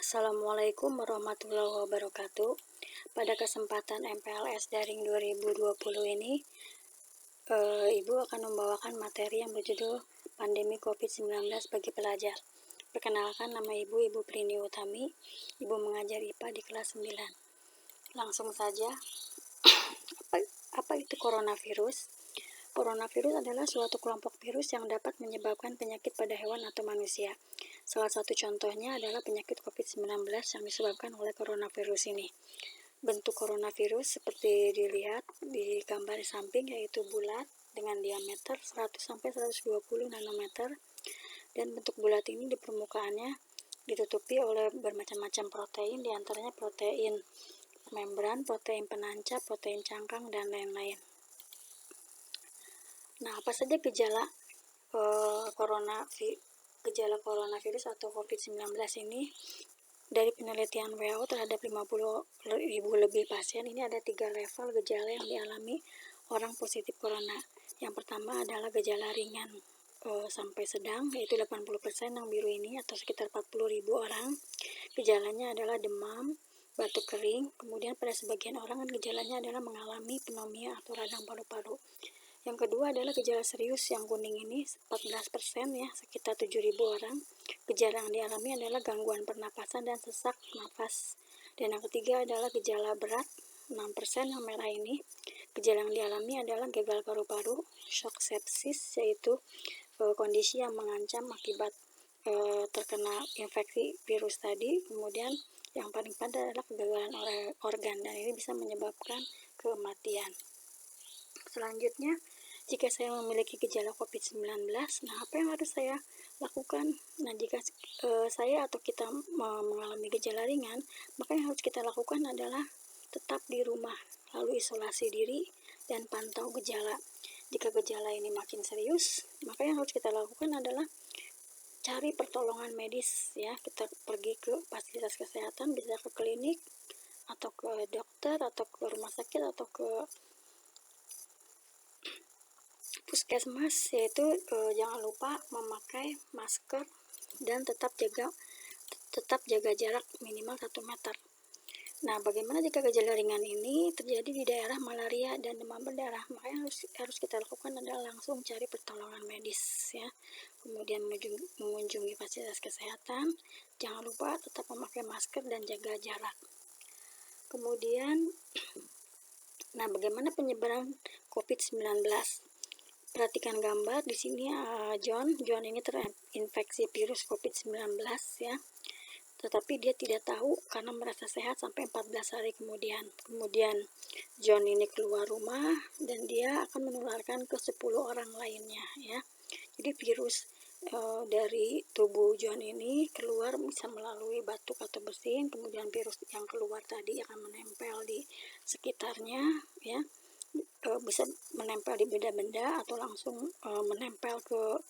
Assalamualaikum warahmatullahi wabarakatuh. Pada kesempatan MPLS Daring 2020 ini, Ibu akan membawakan materi yang berjudul Pandemi COVID-19 bagi Pelajar. Perkenalkan, nama Ibu Prini Utami. Ibu mengajar IPA di kelas 9. Langsung saja, apa itu coronavirus? Coronavirus adalah suatu kelompok virus yang dapat menyebabkan penyakit pada hewan atau manusia. Salah satu contohnya adalah penyakit COVID-19 yang disebabkan oleh coronavirus ini. Bentuk coronavirus seperti dilihat di gambar samping, yaitu bulat dengan diameter 100-120 nanometer, dan bentuk bulat ini di permukaannya ditutupi oleh bermacam-macam protein, diantaranya protein membran, protein penancap, protein cangkang, dan lain-lain. Nah, apa saja gejala coronavirus atau COVID-19 ini? Dari penelitian WHO terhadap 50.000 lebih pasien, ini ada 3 level gejala yang dialami orang positif corona. Yang pertama adalah gejala ringan sampai sedang, yaitu 80% yang biru ini, atau sekitar 40.000 orang. Gejalanya adalah demam, batuk kering. Kemudian pada sebagian orang gejalanya adalah mengalami pneumonia atau radang paru-paru. Yang kedua adalah gejala serius yang kuning ini, 14% ya, sekitar 7.000 orang. Gejala yang dialami adalah gangguan pernapasan dan sesak nafas. Dan yang ketiga adalah gejala berat, 6% yang merah ini. Gejala yang dialami adalah gagal paru-paru, shock sepsis, yaitu kondisi yang mengancam akibat terkena infeksi virus tadi. Kemudian yang paling pada adalah kegagalan organ, dan ini bisa menyebabkan kematian. Selanjutnya, jika saya memiliki gejala COVID-19, nah apa yang harus saya lakukan? Nah, jika saya atau kita mengalami gejala ringan, maka yang harus kita lakukan adalah tetap di rumah, lalu isolasi diri dan pantau gejala. Jika gejala ini makin serius, maka yang harus kita lakukan adalah cari pertolongan medis ya. Kita pergi ke fasilitas kesehatan, bisa ke klinik atau ke dokter atau ke rumah sakit atau ke puskesmas, yaitu jangan lupa memakai masker dan tetap jaga jarak minimal 1 meter. Nah, bagaimana jika gejala ringan ini terjadi di daerah malaria dan demam berdarah? Maka yang harus kita lakukan adalah langsung cari pertolongan medis ya. Kemudian mengunjungi fasilitas kesehatan, jangan lupa tetap memakai masker dan jaga jarak. Kemudian, nah, bagaimana penyebaran COVID-19? Perhatikan gambar di sini. John ini terinfeksi virus COVID-19 ya, tetapi dia tidak tahu karena merasa sehat sampai 14 hari kemudian. Kemudian John ini keluar rumah dan dia akan menularkan ke 10 orang lainnya ya. Jadi virus dari tubuh John ini keluar bisa melalui batuk atau bersin, kemudian virus yang keluar tadi akan menempel di sekitarnya ya. Bisa menempel di benda-benda atau langsung menempel ke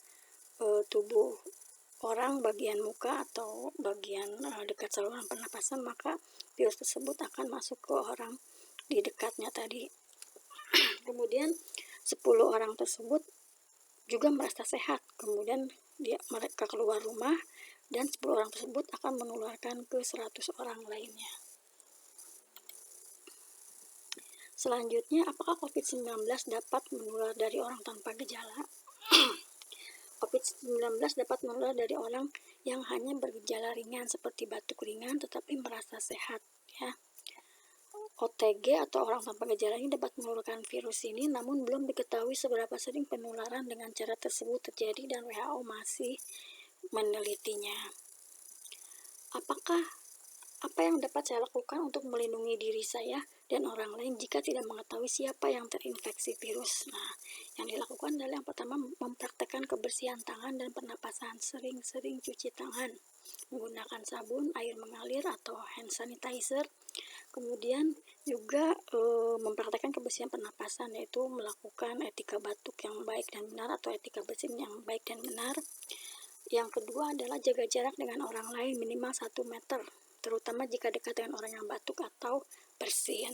tubuh orang, bagian muka atau bagian dekat saluran pernapasan, maka virus tersebut akan masuk ke orang di dekatnya tadi. Kemudian 10 orang tersebut juga merasa sehat, kemudian mereka keluar rumah dan 10 orang tersebut akan menularkan ke 100 orang lainnya. Selanjutnya, apakah COVID-19 dapat menular dari orang tanpa gejala? COVID-19 dapat menular dari orang yang hanya bergejala ringan seperti batuk ringan tetapi merasa sehat ya. OTG atau orang tanpa gejala ini dapat menularkan virus ini, namun belum diketahui seberapa sering penularan dengan cara tersebut terjadi dan WHO masih menelitinya. Apa yang dapat saya lakukan untuk melindungi diri saya dan orang lain jika tidak mengetahui siapa yang terinfeksi virus? Nah, yang dilakukan adalah yang pertama mempraktekkan kebersihan tangan dan pernapasan, sering-sering cuci tangan menggunakan sabun, air mengalir atau hand sanitizer. Kemudian juga mempraktekkan kebersihan pernapasan, yaitu melakukan etika batuk yang baik dan benar atau etika bersin yang baik dan benar. Yang kedua adalah jaga jarak dengan orang lain minimal 1 meter, terutama jika dekat dengan orang yang batuk atau bersin.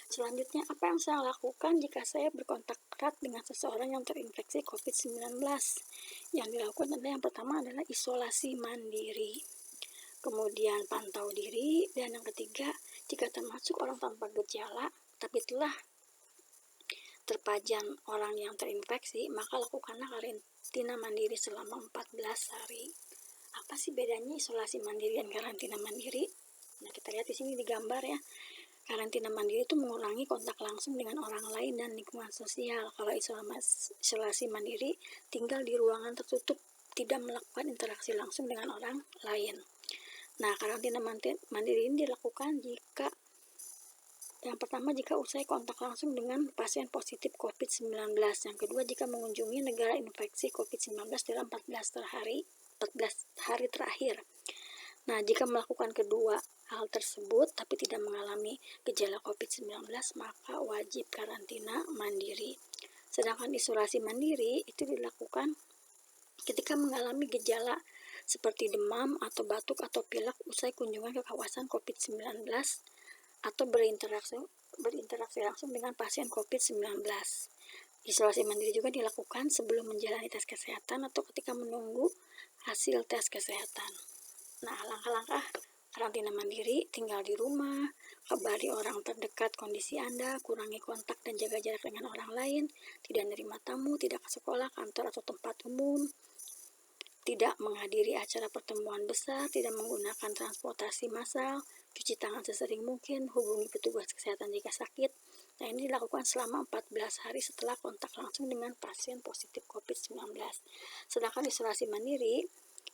Selanjutnya, apa yang saya lakukan jika saya berkontak erat dengan seseorang yang terinfeksi COVID-19? Yang dilakukan adalah yang pertama adalah isolasi mandiri. kemudian pantau diri, dan yang ketiga, jika termasuk orang tanpa gejala tapi telah terpajan orang yang terinfeksi, maka lakukanlah karantina mandiri selama 14 hari. Apa sih bedanya isolasi mandiri dan karantina mandiri? Nah, kita lihat di sini di gambar ya. Karantina mandiri itu mengurangi kontak langsung dengan orang lain dan lingkungan sosial. Kalau isolasi mandiri tinggal di ruangan tertutup, tidak melakukan interaksi langsung dengan orang lain. Nah, karantina mandiri ini dilakukan jika yang pertama, jika usai kontak langsung dengan pasien positif COVID-19. Yang kedua, jika mengunjungi negara infeksi COVID-19 dalam 14 hari terakhir. Nah, jika melakukan kedua hal tersebut tapi tidak mengalami gejala COVID-19, maka wajib karantina mandiri. Sedangkan isolasi mandiri itu dilakukan ketika mengalami gejala seperti demam atau batuk atau pilek usai kunjungan ke kawasan COVID-19 atau berinteraksi langsung dengan pasien COVID-19. Isolasi mandiri juga dilakukan sebelum menjalani tes kesehatan atau ketika menunggu hasil tes kesehatan. Nah, langkah-langkah karantina mandiri: tinggal di rumah, kabari orang terdekat kondisi Anda, kurangi kontak dan jaga jarak dengan orang lain, tidak menerima tamu, tidak ke sekolah, kantor, atau tempat umum, tidak menghadiri acara pertemuan besar, tidak menggunakan transportasi massal, cuci tangan sesering mungkin, hubungi petugas kesehatan jika sakit. Nah, ini dilakukan selama 14 hari setelah kontak langsung dengan pasien positif COVID-19. Sedangkan isolasi mandiri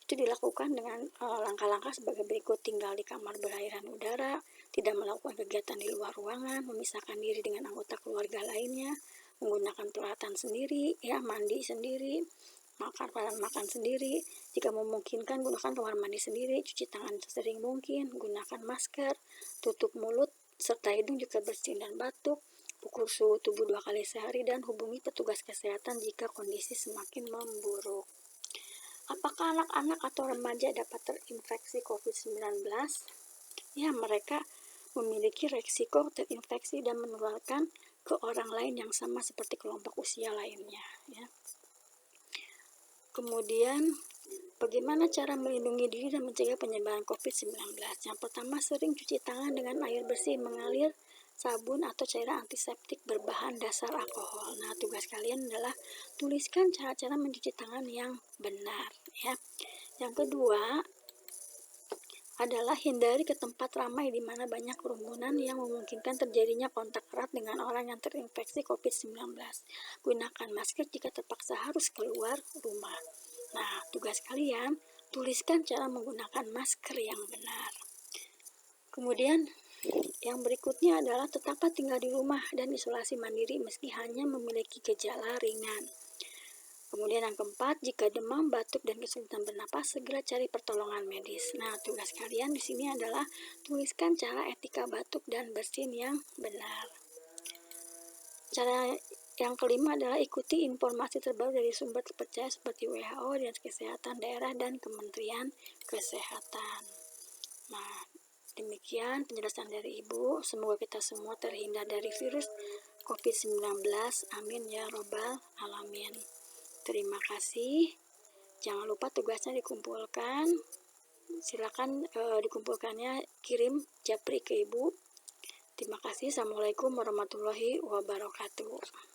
itu dilakukan dengan langkah-langkah sebagai berikut: tinggal di kamar berairan udara, tidak melakukan kegiatan di luar ruangan, memisahkan diri dengan anggota keluarga lainnya, menggunakan peralatan sendiri, ya, mandi sendiri, makan sendiri, jika memungkinkan gunakan kamar mandi sendiri, cuci tangan sesering mungkin, gunakan masker, tutup mulut serta hidung jika bersin dan batuk, ukur suhu tubuh 2 kali sehari, dan hubungi petugas kesehatan jika kondisi semakin memburuk. Apakah anak-anak atau remaja dapat terinfeksi COVID-19? Ya, mereka memiliki resiko terinfeksi dan menularkan ke orang lain yang sama seperti kelompok usia lainnya. Ya. Kemudian, bagaimana cara melindungi diri dan mencegah penyebaran COVID-19? Yang pertama, sering cuci tangan dengan air bersih mengalir, sabun atau cairan antiseptik berbahan dasar alkohol. Nah, tugas kalian adalah tuliskan cara-cara mencuci tangan yang benar, ya. Yang kedua adalah hindari ke tempat ramai di mana banyak kerumunan yang memungkinkan terjadinya kontak erat dengan orang yang terinfeksi COVID-19. Gunakan masker jika terpaksa harus keluar rumah. Nah, tugas kalian tuliskan cara menggunakan masker yang benar. Kemudian yang berikutnya adalah tetaplah tinggal di rumah dan isolasi mandiri meski hanya memiliki gejala ringan. Kemudian yang keempat, jika demam, batuk, dan kesulitan bernapas, segera cari pertolongan medis. Nah, tugas kalian di sini adalah tuliskan cara etika batuk dan bersin yang benar. Cara yang kelima adalah ikuti informasi terbaru dari sumber terpercaya seperti WHO, Dinas Kesehatan Daerah, dan Kementerian Kesehatan. Nah, demikian penjelasan dari Ibu. Semoga kita semua terhindar dari virus COVID-19. Amin ya robbal alamin. Terima kasih. Jangan lupa tugasnya dikumpulkan. Silakan dikumpulkannya, kirim japri ke Ibu. Terima kasih. Assalamualaikum warahmatullahi wabarakatuh.